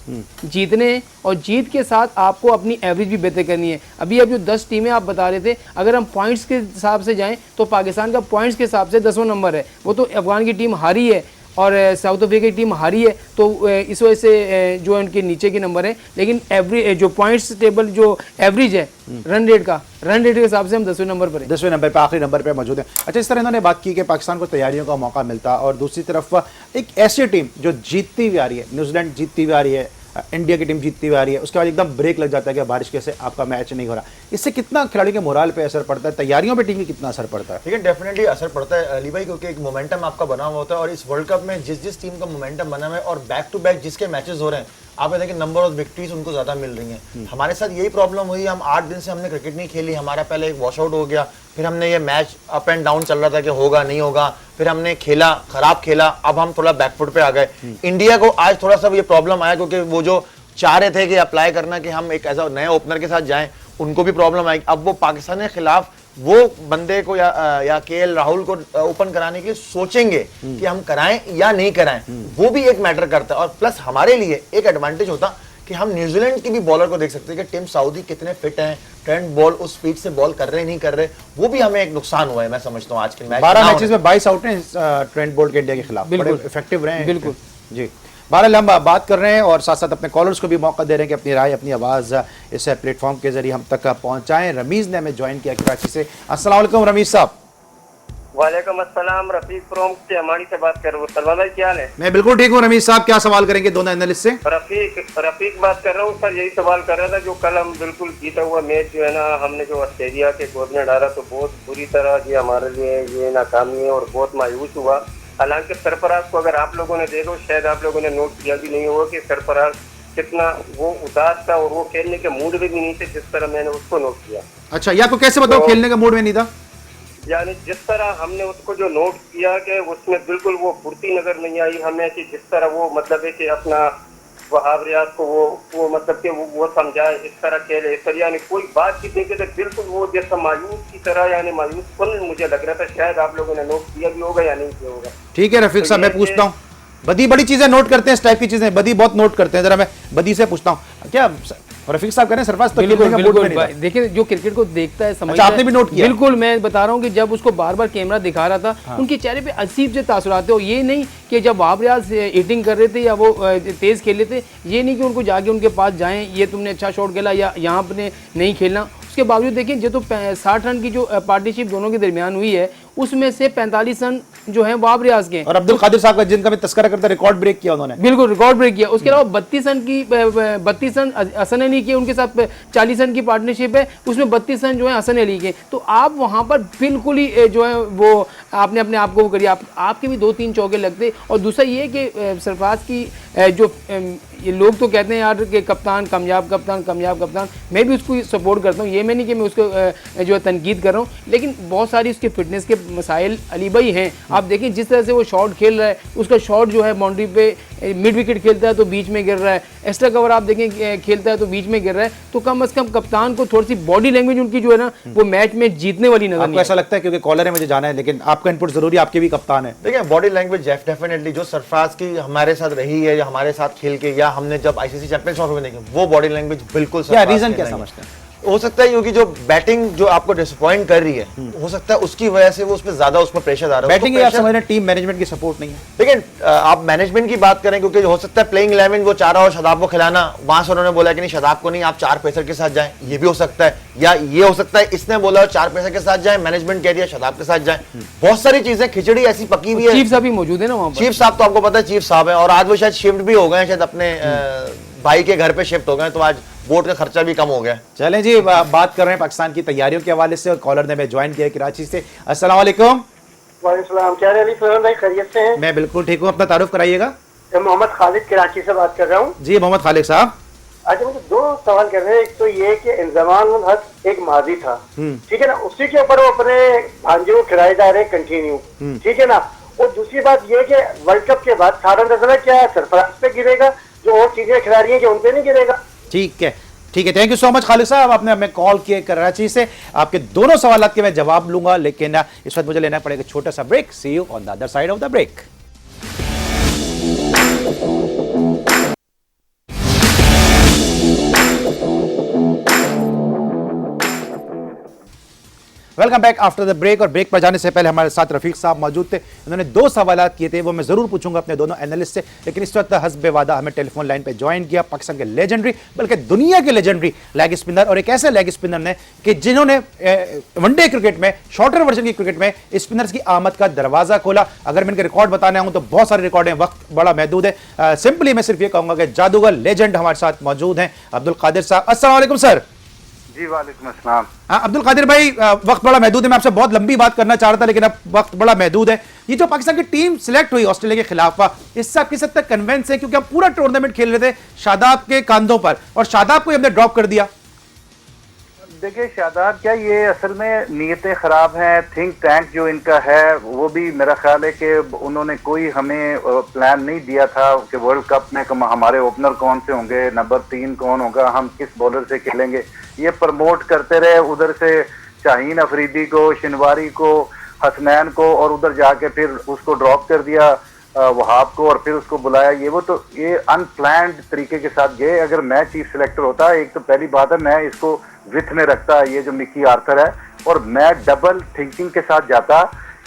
जीतने हैं, और जीत के साथ आपको अपनी एवरेज भी बेहतर करनी है। अभी अब जो 10 टीमें आप बता रहे थे, अगर हम पॉइंट्स के हिसाब से जाएं तो पाकिस्तान का पॉइंट्स के हिसाब से 10वां नंबर है, वो तो अफगान की टीम हारी है और साउथ अफ्रीका की टीम हारी है, तो इस वजह से जो है उनके नीचे के नंबर हैं। लेकिन एवरेज जो पॉइंट्स टेबल जो एवरेज है रन रेट के हिसाब से हम 10वें नंबर पर हैं। 10वें नंबर पे, आखिरी नंबर पे मौजूद है। अच्छा, इस तरह इन्होंने बात की कि पाकिस्तान को तैयारियों का मौका मिलता और दूसरी तरफ एक ऐसी टीम जो जीतती हुई आ रही है, न्यूजीलैंड जीतती हुई आ रही है, इंडिया की टीम जीतती हुई आ रही है, उसके बाद एकदम ब्रेक लग जाता है कि बारिश कैसे आपका मैच नहीं हो रहा। इससे कितना खिलाड़ी के मोराल पे असर पड़ता है, तैयारियों पे टीम की कितना असर पड़ता है? लेकिन डेफिनेटली असर पड़ता है अली भाई, क्योंकि एक मोमेंटम आपका बना हुआ होता है और इस वर्ल्ड कप में जिस टीम का मोमेंटम बना हुआ है और बैक टू बैक जिसके मैचेस हो रहे हैं, आप देखिए नंबर ऑफ विक्ट्रीज उनको ज्यादा मिल रही हैं। हमारे साथ यही प्रॉब्लम हुई, हम 8 दिन से हमने क्रिकेट नहीं खेली, हमारा पहले एक वॉश आउट हो गया, फिर हमने ये मैच अप एंड डाउन चल रहा था कि होगा नहीं होगा, फिर हमने खेला, खराब खेला, अब हम थोड़ा बैकफुट पे आ गए। इंडिया को आज थोड़ा सा ये प्रॉब्लम आया क्योंकि वो जो चाह रहे थे कि अप्लाई करना कि हम एक ऐसा नए ओपनर के साथ जाएं, उनको भी प्रॉब्लम आई। अब वो पाकिस्तान के खिलाफ वो बंदे को या केएल राहुल को ओपन कराने के लिए सोचेंगे कि हम कराएं या नहीं कराएं, वो भी एक मैटर करता है। और प्लस हमारे लिए एक एडवांटेज होता कि हम न्यूजीलैंड की भी बॉलर को देख सकते हैं कि टिम साउदी कितने फिट हैं, ट्रेंट बॉल उस स्पीड से बॉल कर रहे नहीं कर रहे, वो भी हमें एक नुकसान हुआ है। मैं समझता हूँ आज के मैच 12 मैचेस में 22 आउट हैं ट्रेंट बोल्ट के इंडिया के खिलाफ, बड़े इफेक्टिव रहे हैं। बिल्कुल जी। बहरहाल हम बात कर रहे हैं और साथ साथ अपने कॉलर्स को भी मौका दे रहे हैं कि अपनी राय, अपनी आवाज़ इस प्लेटफॉर्म के जरिए हम तक पहुंचाएं। रमीज़ ने हमें ज्वाइन किया कराची से। अस्सलाम वालेकुम रमीज़ साहब। वालेकुम अस्सलाम, रफीक फ्रॉम से हमारी से बात कर रहा हूँ। सलमान भाई क्या हाल है? मैं बिल्कुल ठीक हूँ रमीज़ साहब, क्या सवाल करेंगे दोनों एनालिस्ट से? रफीक बात कर रहा हूँ सर। यही सवाल कर रहा था जो कल हम बिल्कुल जीता हुआ मैच जो है ना, हमने जो ऑस्ट्रेलिया के गोद में डाला तो बहुत बुरी तरह जी हमारे लिए ये नाकामी है और बहुत मायूस हुआ। हालांकि सरफराज को अगर आप लोगों ने देखो, शायद आप लोगों ने नोट किया भी नहीं होगा कि सरफराज कितना वो उदास था और वो खेलने के मूड में भी नहीं थे, जिस तरह मैंने उसको नोट किया। अच्छा, ये आपको कैसे बताओ खेलने का मूड में नहीं था? यानी जिस तरह हमने उसको जो नोट किया कि उसमें बिल्कुल वो फुर्ती नजर नहीं आई हमें, कि जिस तरह वो मतलब है कि अपना वहाब रियाज को वो मतलब कि वो समझाए इस तरह खेले इस तरह, यानी कोई बात की नहीं कहते, बिल्कुल वो जैसा मायूस की तरह, यानी मायूस मुझे लग रहा था। शायद आप लोगों ने नोट किया भी होगा या नहीं किया होगा। ठीक है रफीक साहब, मैं पूछता हूँ, बदी बड़ी चीजें नोट करते हैं, इस टाइप की चीजें बदी बहुत नोट करते हैं, जरा मैं बदी से पूछता हूँ, क्या रफीक साहब कह रहे हैं सरफराज तो खेलने का मूड में नहीं था? देखिए जो क्रिकेट को देखता है समझता अच्छा, आपने भी नोट किया? बिल्कुल, मैं बता रहा हूँ कि जब उसको बार बार कैमरा दिखा रहा था, हाँ। उनके चेहरे पे अजीब से तासुरात हो, ये नहीं कि जब वहाब रियाज हिटिंग कर रहे थे या वो तेज खेल रहे थे, ये नहीं कि उनको जाके उनके पास जाएं, ये तुमने अच्छा शॉट खेला या यहाँ अपने नहीं खेलना। उसके बावजूद देखिए जो तो 60 रन की जो पार्टनरशिप दोनों के दरमियान हुई है, उसमें से 45 रन जो है वहाब रियाज के, और अब्दुल कादिर साहब का जिनका मैं तस्करा करता, रिकॉर्ड ब्रेक किया उन्होंने। बिल्कुल रिकॉर्ड ब्रेक किया। उसके अलावा 32 रन हसन अली के, उनके साथ 40 रन की पार्टनरशिप है, उसमें 32 रन जो है हसन अली के। तो आप वहां पर बिल्कुल ही जो है वो आपने अपने आप को वो करिए, आपके भी 2-3 चौके लगते। और दूसरा ये कि सरफराज की जो ये लोग तो कहते हैं यार कि कप्तान कामयाब कप्तान, मैं भी उसको सपोर्ट करता हूँ, ये मैं नहीं कि मैं उसको जो है तनकीद कर रहा हूँ, लेकिन बहुत सारी उसके फिटनेस के मसाइल अली भाई हैं। आप देखें जिस तरह से वो शॉट खेल रहा है, उसका शॉट जो है बाउंड्री पे मिड विकेट खेलता है तो बीच में गिर रहा है, एक्स्ट्रा कवर आप देखें खेलता है तो बीच में गिर रहा है। तो कम अज कम कप्तान को थोड़ी सी बॉडी लैंग्वेज उनकी जो है ना वो मैच में जीतने वाली नजर आपको ऐसा लगता है? क्योंकि कॉलर है, मुझे जाना है, लेकिन आपका इनपुट जरूरी, आपके भी कप्तान है। देखिए बॉडी लैंग्वेज डेफिनेटली जो सरफराज की हमारे साथ रही है या हमारे साथ खेल के या हमने जब आईसीसी चैंपियंस ट्रॉफी में देखी, वो बॉडी लैंग्वेज बिल्कुल क्या रीजन क्या समझते हैं? हो सकता है क्योंकि जो बैटिंग जो आपको डिसअपॉइंट कर रही है, हो सकता है उसकी वजह से वो उस पर ज्यादा उसमें प्रेशर आ रहा है। बैटिंग आप समझ रहे हैं टीम मैनेजमेंट की सपोर्ट नहीं है? लेकिन आप मैनेजमेंट की बात करें, क्योंकि हो सकता है प्लेइंग 11 वो चाह रहा हो शदाब को खिलाना, वहां से उन्होंने बोला कि नहीं शदाब को नहीं, आप 4 पेसर के साथ जाएं, ये भी हो सकता है। या ये हो सकता है इसने बोला 4 पेसर के साथ जाएं, मैनेजमेंट कह दिया शदाब के साथ जाएं। बहुत सारी चीजें, खिचड़ी ऐसी पकी हुई है। चीफ साहब भी मौजूद है ना वहाँ पर। चीफ साहब तो आपको पता है चीफ साहब है, और आज वो शायद शिफ्ट भी हो गए, शायद अपने भाई के घर पे शिफ्ट हो गए, तो आज बोट का खर्चा भी कम हो गया। चलें जी, बात कर रहे हैं पाकिस्तान की तैयारियों के हवाले से और कॉलर ने मैं ज्वाइन किया कराची से। अस्सलाम वालेकुम। वालेकुम, क्या अली फरमान भाई खैरियत से हैं? मैं बिल्कुल ठीक हूँ, अपना तारुफ कराइएगा। मैं मोहम्मद खालिद कराची से बात कर रहा हूँ। जी मोहम्मद खालिद साहब। अच्छा, मुझे 2 सवाल करने हैं। एक तो ये कि इंजमान उल हक एक माजी था, ठीक है ना, उसी के ऊपर वो अपने भांजे को खिलाए जा रहे कंटिन्यू, ठीक है ना। और दूसरी बात ये कि वर्ल्ड कप के बाद सारा नजर क्या सरफराज पे गिरेगा, जो और चीजें खिला रही है कि उन पे नहीं गिरेगा। ठीक है, thank you so much Khalid साहब, आपने हमें कॉल किए कराची से। आपके दोनों सवालों के मैं जवाब लूंगा, लेकिन इस वक्त मुझे लेना पड़ेगा छोटा सा break. See you on the other side of the break. Welcome back after the break. और ब्रेक पर जाने से पहले हमारे साथ रफीक साहब मौजूद थे। उन्होंने 2 सवाल किए थे, वो मैं जरूर पूछूंगा अपने दोनों एनालिस्ट से, लेकिन इस वक्त हस्बे वादा हमें टेलीफोन लाइन पे ज्वाइन किया पाकिस्तान के लेजेंडरी, बल्कि दुनिया के लेजेंडरी लेग स्पिनर, और एक ऐसे लेग स्पिनर ने कि जिन्होंने वनडे क्रिकेट में, शॉर्टर वर्जन की क्रिकेट में स्पिनर्स की आमद का दरवाजा खोला। अगर मैं इनके रिकॉर्ड बताने आऊँ तो बहुत सारे रिकॉर्ड हैं, वक्त बड़ा महदूद है। सिंपली मैं सिर्फ ये कहूंगा कि जादूगर लेजेंड हमारे साथ मौजूद हैं अब्दुल कादिर साहब। अस्सलाम वालेकुम सर। जी वालेकुम अस्सलाम। हाँ अब्दुल कादिर भाई, वक्त बड़ा महदूद है, मैं आपसे बहुत लंबी बात करना चाह रहा था लेकिन अब वक्त बड़ा महदूद है। ये जो पाकिस्तान की टीम सिलेक्ट हुई ऑस्ट्रेलिया के खिलाफ, इससे आप किस हद तक कन्विंस है? क्योंकि हम पूरा टूर्नामेंट खेल रहे थे शादाब के कांधों पर और शादाब को हमने ड्रॉप कर दिया। देखिए शादाब क्या, ये असल में नीयतें खराब हैं। थिंक टैंक जो इनका है वो भी मेरा ख्याल है कि उन्होंने कोई हमें प्लान नहीं दिया था कि वर्ल्ड कप में हमारे ओपनर कौन से होंगे, नंबर 3 कौन होगा, हम किस बॉलर से खेलेंगे। ये प्रमोट करते रहे, उधर से शाहीन अफरीदी को, शिनवारी को, हसनैन को, और उधर जाके फिर उसको ड्रॉप कर दिया वहाब को, और फिर उसको बुलाया। ये अनप्लान्ड तरीके के साथ गए। अगर मैं चीफ सिलेक्टर होता, एक तो पहली बात है मैं इसको विथ में रखता, ये जो मिकी आर्थर है, और मैं डबल थिंकिंग के साथ जाता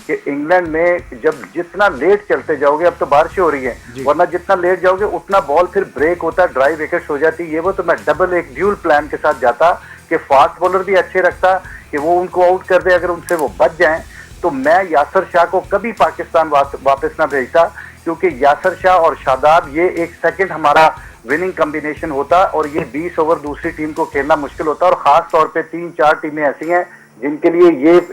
कि इंग्लैंड में जब जितना लेट चलते जाओगे, अब तो बारिश हो रही है, वरना जितना लेट जाओगे उतना बॉल फिर ब्रेक होता, ड्राई विकेट्स हो जाती। तो मैं डबल एक ड्यूल प्लान के साथ जाता कि फास्ट बॉलर भी अच्छे रखता कि वो उनको आउट कर दे, अगर उनसे वो बच जाएं। तो मैं यासर शाह को कभी पाकिस्तान वापस ना भेजता, क्योंकि यासर शाह और शादाब ये एक सेकंड हमारा विनिंग कॉम्बिनेशन होता, और ये 20 ओवर दूसरी टीम को खेलना मुश्किल होता। और खास तौर पे 3-4 टीमें ऐसी हैं जिनके लिए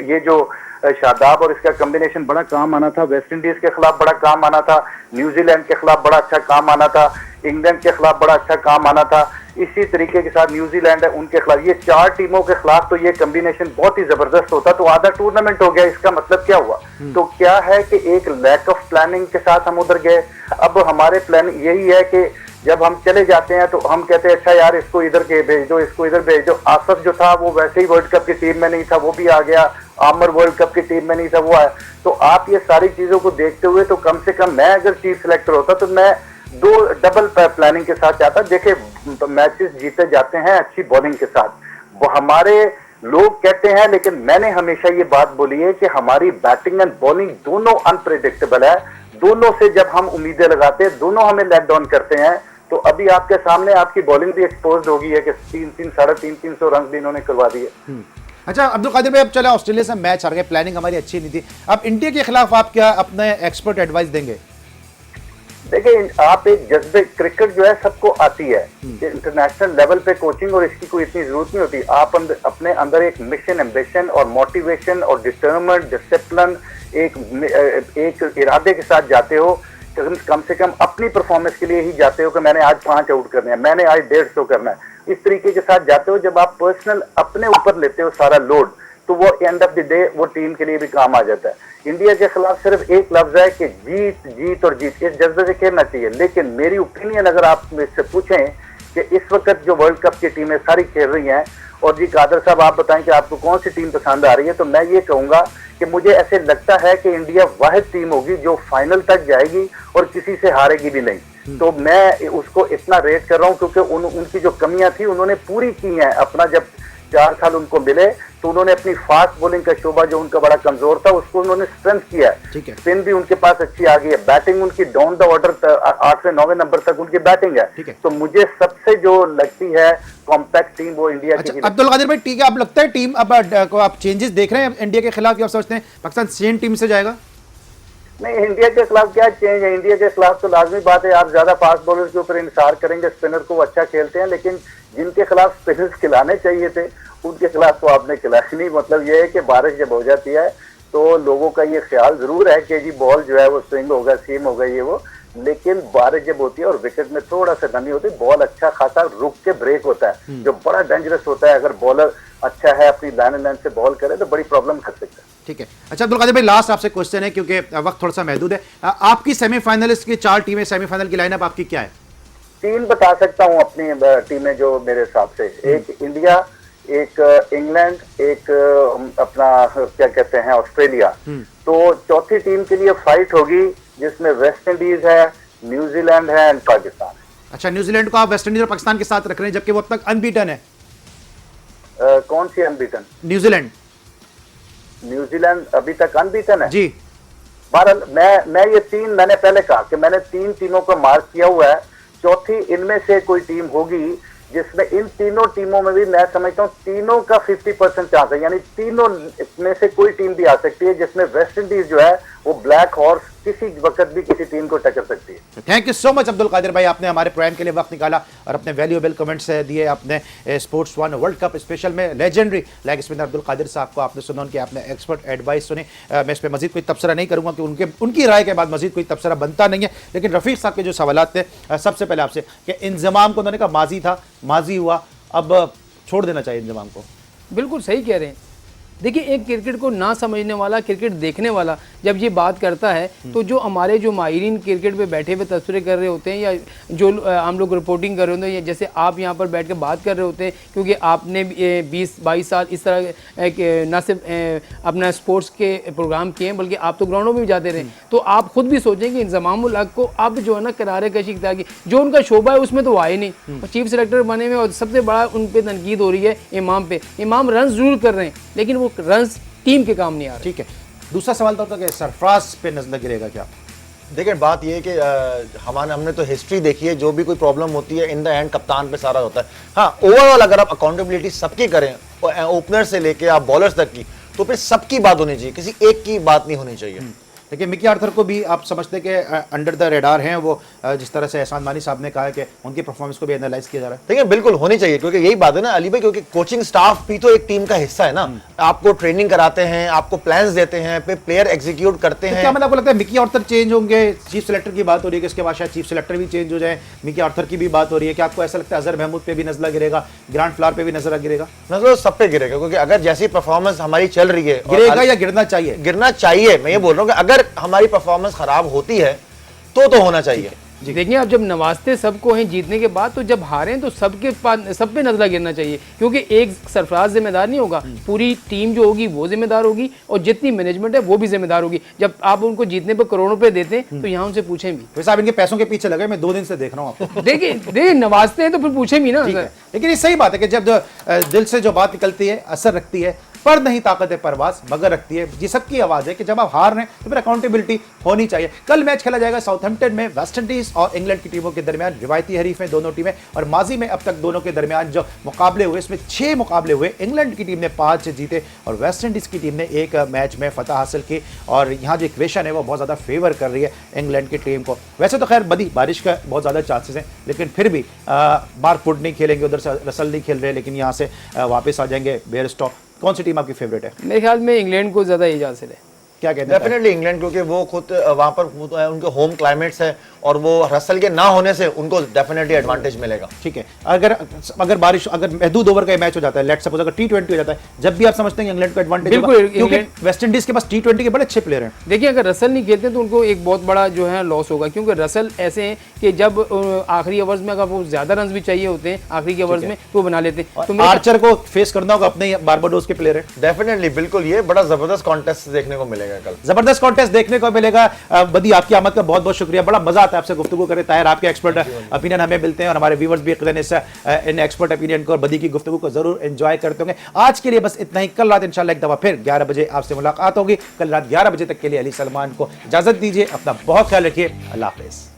ये जो शादाब और इसका कॉम्बिनेशन बड़ा काम आना था। वेस्ट इंडीज के खिलाफ बड़ा काम आना था, न्यूजीलैंड के खिलाफ बड़ा अच्छा काम आना था, इंग्लैंड के खिलाफ बड़ा अच्छा काम आना था। इसी तरीके के साथ न्यूजीलैंड है, उनके खिलाफ, ये 4 टीमों के खिलाफ तो ये कॉम्बिनेशन बहुत ही जबरदस्त होता। तो आधा टूर्नामेंट हो गया। इसका मतलब क्या हुआ? तो क्या है कि एक लैक ऑफ प्लानिंग के साथ हम उधर गए। अब हमारे प्लान यही है कि जब हम चले जाते हैं तो हम कहते हैं अच्छा यार इसको इधर के भेज दो, इसको इधर भेज दो। आसफ जो था वो वैसे ही वर्ल्ड कप की टीम में नहीं था, वो भी आ गया। आमर वर्ल्ड कप की टीम में नहीं था, वो आया। तो आप ये सारी चीजों को देखते हुए तो कम से कम मैं अगर चीफ सिलेक्टर होता तो मैं 2 डबल प्लानिंग के साथ जाता। देखे मैचेस जीते जाते हैं अच्छी बॉलिंग के साथ, वो हमारे लोग कहते हैं, लेकिन मैंने हमेशा ये बात बोली है कि हमारी बैटिंग एंड बॉलिंग दोनों अनप्रेडिक्टेबल है। दोनों से जब हम उम्मीदें लगाते हैं, दोनों हमें लेट डाउन करते हैं। तो अभी आपके सामने आपकी बॉलिंग भी एक्सपोज हो गई है कि 300-350 रन भी इन्होंने करवा दिए। अच्छा अब्दुल कादिर भाई, अब चले ऑस्ट्रेलिया से मैच हार गए, प्लानिंग हमारी अच्छी नहीं थी। अब इंडिया के खिलाफ आप क्या अपने एक्सपर्ट एडवाइस देंगे? देखिए आप एक जज्बे, क्रिकेट जो है सबको आती है, इंटरनेशनल लेवल पे कोचिंग और इसकी कोई इतनी जरूरत नहीं होती। आप अपने अंदर एक मिशन, एम्बिशन और मोटिवेशन और डिटरमिनेड डिसिप्लिन एक इरादे के साथ जाते हो। कम से कम अपनी परफॉर्मेंस के लिए ही जाते हो कि मैंने आज 5 आउट करने हैं, मैंने आज 150 करना है, इस तरीके के साथ जाते हो। जब आप पर्सनल अपने ऊपर लेते हो सारा लोड, तो वो एंड ऑफ द डे वो टीम के लिए भी काम आ जाता है। इंडिया के खिलाफ सिर्फ एक लफ्ज है कि जीत जीत और जीत, इस जज्बे से खेलना चाहिए। लेकिन मेरी ओपिनियन अगर आप मुझसे पूछें कि इस वक्त जो वर्ल्ड कप की टीमें सारी खेल रही हैं, और जी कादर साहब आप बताएं कि आपको कौन सी टीम पसंद आ रही है, तो मैं ये कहूंगा कि मुझे ऐसे लगता है कि इंडिया वाहिद टीम होगी जो फाइनल तक जाएगी और किसी से हारेगी भी नहीं। तो मैं उसको इतना रेट कर रहा हूं क्योंकि उनकी जो कमियां थी उन्होंने पूरी की हैं। अपना जब 4 साल उनको मिले तो उन्होंने अपनी फास्ट बॉलिंग का शोबा जो उनका बड़ा कमजोर था उसको उन्होंने स्ट्रेंथ किया है। स्पिन भी उनके पास अच्छी आ गई है, बैटिंग उनकी डाउन द ऑर्डर 8वें 9वें नंबर तक उनकी बैटिंग है। तो मुझे सबसे जो लगती है कॉम्पैक्ट टीम वो इंडिया की। अब्दुल कादिर भाई ठीक है, आप लगता है टीम अब को आप चेंजेस देख रहे हैं इंडिया के खिलाफ, या आप सोचते हैं पाकिस्तान सेम टीम से जाएगा? नहीं, इंडिया के खिलाफ क्या चेंज है? इंडिया के खिलाफ तो लाजमी बात है आप ज्यादा फास्ट बॉलर के ऊपर इंतजार करेंगे, स्पिनर को अच्छा खेलते हैं, लेकिन जिनके खिलाफ स्पिनर्स खिलाने चाहिए थे उनके खिलाफ तो आपने खिलाया नहीं। मतलब ये है कि बारिश जब हो जाती है तो लोगों का ये ख्याल जरूर है कि जी बॉल जो है वो स्विंग होगा, सीम होगा, ये वो, लेकिन बारिश जब होती है और विकेट में थोड़ा सा नमी होती है, बॉल अच्छा खासा रुक के ब्रेक होता है, जो बड़ा डेंजरस होता है। अगर बॉलर अच्छा है अपनी लाइन एंड लाइन से बॉल करे तो बड़ी प्रॉब्लम कर सकता है। ठीक है। अच्छा अब्दुल कादिर भाई, लास्ट आपसे क्वेश्चन है क्योंकि वक्त थोड़ा सा महदूद है। आपकी सेमीफाइनलिस्ट की 4 टीमें, सेमीफाइनल की लाइनअप आपकी क्या है? 3 बता सकता हूँ अपनी टीमें जो मेरे हिसाब से, एक इंडिया, एक इंग्लैंड, एक अपना क्या कहते हैं ऑस्ट्रेलिया। तो चौथी टीम के लिए फाइट होगी जिसमें वेस्ट इंडीज है, न्यूजीलैंड है एंड पाकिस्तान है। अच्छा, न्यूजीलैंड को आप वेस्ट इंडीज और पाकिस्तान के साथ रख रहे हैं जबकि वो अब तक अनबीटन है। कौन सी अनबीटन? न्यूजीलैंड। न्यूजीलैंड अभी तक अनबीटन है जी। बहरहाल मैंने पहले कहा कि मैंने 3 टीमों को मार्क किया हुआ है, चौथी इनमें से कोई टीम होगी जिसमें इन तीनों टीमों में भी मैं समझता हूँ तीनों का 50% चांस है, यानी तीनों में से कोई टीम भी आ सकती है जिसमें वेस्ट इंडीज जो है वो ब्लैक हॉर्स किसी वक्त भी किसी टीम को टक्कर सकती है। Thank you so much Abdul Qadir भाई, आपने हमारे प्रोग्राम के लिए वक्त निकाला और अपने वैल्यूएबल कमेंट्स दिए अपने स्पोर्ट्स 1 वर्ल्ड कप स्पेशल में। Legendary leg spinner Abdul Qadir साहब को आपने सुना, उनके आपने एक्सपर्ट एडवाइस सुनी। मैं इस पर मजीद कोई तबसरा नहीं करूंगा कि उनकी राय के बाद मजीद कोई तबसरा बनता नहीं है, लेकिन रफीक साहब के जो सवालात थे सबसे पहले आपसे कि इंजमाम को उन्होंने कहा माजी था, माजी हुआ, अब छोड़ देना चाहिए इंजमाम को। बिल्कुल सही कह रहे हैं। देखिए, एक क्रिकेट को ना समझने वाला, क्रिकेट देखने वाला जब ये बात करता है तो जो हमारे जो माहिरीन क्रिकेट पे बैठे हुए तस्वीरें कर रहे होते हैं या जो हम लोग रिपोर्टिंग कर रहे होते हैं या जैसे आप यहाँ पर बैठ के बात कर रहे होते हैं, क्योंकि आपने 20-22 साल इस तरह ना सिर्फ अपना स्पोर्ट्स के प्रोग्राम किए हैं बल्कि आप तो ग्राउंडों में भी जाते रहे, तो आप खुद भी सोचें कि इंजमामुल हक को अब जो है ना किनारे कशी की जो उनका शोबा है उसमें तो आए नहीं, चीफ सेलेक्टर बने हुए और सबसे बड़ा उन पर तनकीद हो रही है इमाम पे। इमाम रन जरूर कर रहे हैं लेकिन वो रन्स टीम के काम नहीं आ रहे। ठीक है, दूसरा सवाल था कि सरफराज पे नजर गिरेगा क्या? देखिए, बात ये है कि हमने तो हिस्ट्री देखी है, जो भी कोई प्रॉब्लम होती है इन द एंड कप्तान पे सारा होता है। हाँ, ओवरऑल अगर आप अकाउंटेबिलिटी सबकी करें, ओपनर से लेके आप बॉलर्स तक की, तो फिर सबकी बात होनी चाहिए, किसी एक की बात नहीं होनी चाहिए। देखिए, मिकी आर्थर को भी आप समझते कि अंडर द रेडार हैं वो, जिस तरह से एहसान मानी साहब ने कहा है कि उनकी परफॉर्मेंस को भी एनालाइज किया जा रहा है। देखिए, बिल्कुल होनी चाहिए, क्योंकि यही बात है ना अली भाई, क्योंकि कोचिंग स्टाफ भी तो एक टीम का हिस्सा है ना। आपको ट्रेनिंग कराते हैं, आपको प्लान्स देते हैं, फिर प्लेयर एग्जीक्यूट करते हैं। क्या मतलब आपको लगता है मिकी आर्थर चेंज होंगे? चीफ सेलेक्टर की बात हो रही है कि इसके बाद शायद चीफ सेलेक्टर भी चेंज हो जाए, मिकी आर्थर की भी बात हो रही है कि आपको ऐसा लगता है अजहर महमूद पे भी नजर गिरेगा, ग्रांट फ्लावर पे भी नजर गिरेगा? नजर सब पे गिरेगा, क्योंकि अगर जैसी परफॉर्मेंस हमारी चल रही है, गिरेगा या गिरना चाहिए? गिरना चाहिए। मैं ये बोल रहा हूँ कि अगर हमारी परफॉर्मेंस खराब होती है तो होना चाहिए। देखिए, आप जब नवाजते सबको हैं जीतने के बाद, तो जब हारें तो सब पे नजला गिरना चाहिए, क्योंकि एक सरफराज जिम्मेदार नहीं होगा, पूरी टीम जो होगी वो जिम्मेदार होगी और जितनी मैनेजमेंट है वो भी जिम्मेदार होगी। जब आप उनको जीतने पर करोड़ों पे देते हैं तो यहाँ उनसे पूछें भी। वैसे आप इनके पैसों के पीछे लगे, मैं 2 दिन से देख रहा हूँ आपको। देखिए नवाजते हैं तो फिर पूछें भी ना। लेकिन ये सही बात है कि जब दिल से जो बात निकलती है असर रखती है, पर नहीं ताकत परवाज मगर रखती है। ये सबकी आवाज है कि जब आप हार रहे हैं तो फिर अकाउंटेबिलिटी होनी चाहिए। कल मैच खेला जाएगा साउथहैम्पटन में वेस्ट इंडीज और इंग्लैंड की टीमों के दरमियान। रिवायती हरीफ हैं दोनों टीमें और माजी में अब तक दोनों के दरमियान जो मुकाबले हुए इसमें 6 मुकाबले हुए। इंग्लैंड की टीम ने 5 जीते और वेस्ट इंडीज की टीम ने 1 मैच में फतह हासिल की। और यहाँ जो इक्वेशन है वो बहुत ज़्यादा फेवर कर रही है इंग्लैंड की टीम को। वैसे तो खैर बदी बारिश का बहुत ज़्यादा चांसेस हैं, लेकिन फिर भी बारफुट नहीं खेलेंगे, उधर से रसल नहीं खेल रहे, लेकिन यहाँ से वापस आ जाएंगे बेयरस्टॉ। कौन सी टीम आपकी फेवरेट है? मेरे ख्याल में इंग्लैंड को ज़्यादा एजाज से है। क्या कहते हैं? डेफिनेटली इंग्लैंड, क्योंकि वो खुद वहां पर उनके होम क्लाइमेट्स है और वो रसल के ना होने से उनको डेफिनेटली एडवांटेज मिलेगा। ठीक है, अगर बारिश, अगर महदूद ओवर का मैच हो जाता है, लेट्स सपोज अगर T20 हो जाता है, जब भी आप समझते हैं इंग्लैंड को एडवांटेज होगा, क्योंकि वेस्ट इंडीज के पास T20 के बड़े अच्छे प्लेयर हैं। देखिए, अगर रसल नहीं खेलते तो उनको एक बहुत बड़ा जो है लॉस होगा, क्योंकि रसल ऐसे हैं कि जब आखिरी ओवर्स में अगर वो ज्यादा रन भी चाहिए होते हैं आखिरी के ओवर्स में तो बना लेते हैं। तो आर्चर को फेस करना होगा, अपने बारबाडोस के प्लेयर है। डेफिनेटली, बिल्कुल, ये बड़ा जबरदस्त कॉन्टेस्ट देखने को मिलेगा कल। जबरदस्त कॉन्टेस्ट देखने को मिलेगा। बदी, आपकी आमद का बहुत बहुत शुक्रिया, बड़ा मजा आता है आपसे गुफ्तगू करें। ताहिर, आपके एक्सपर्ट ओपिनियन हमें मिलते हैं और हमारे व्यूअर्स भी इन एक्सपर्ट ओपिनियन को और बदी की गुफ्तगू को जरूर एंजॉय करते होंगे। आज के लिए बस इतना ही। कल रात इंशाल्लाह एक दफा फिर 11 बजे आपसे मुलाकात होगी। कल रात 11 बजे तक के लिए अली सलमान को इजाजत दीजिए। अपना बहुत ख्याल रखिए। अल्लाह हाफिज़।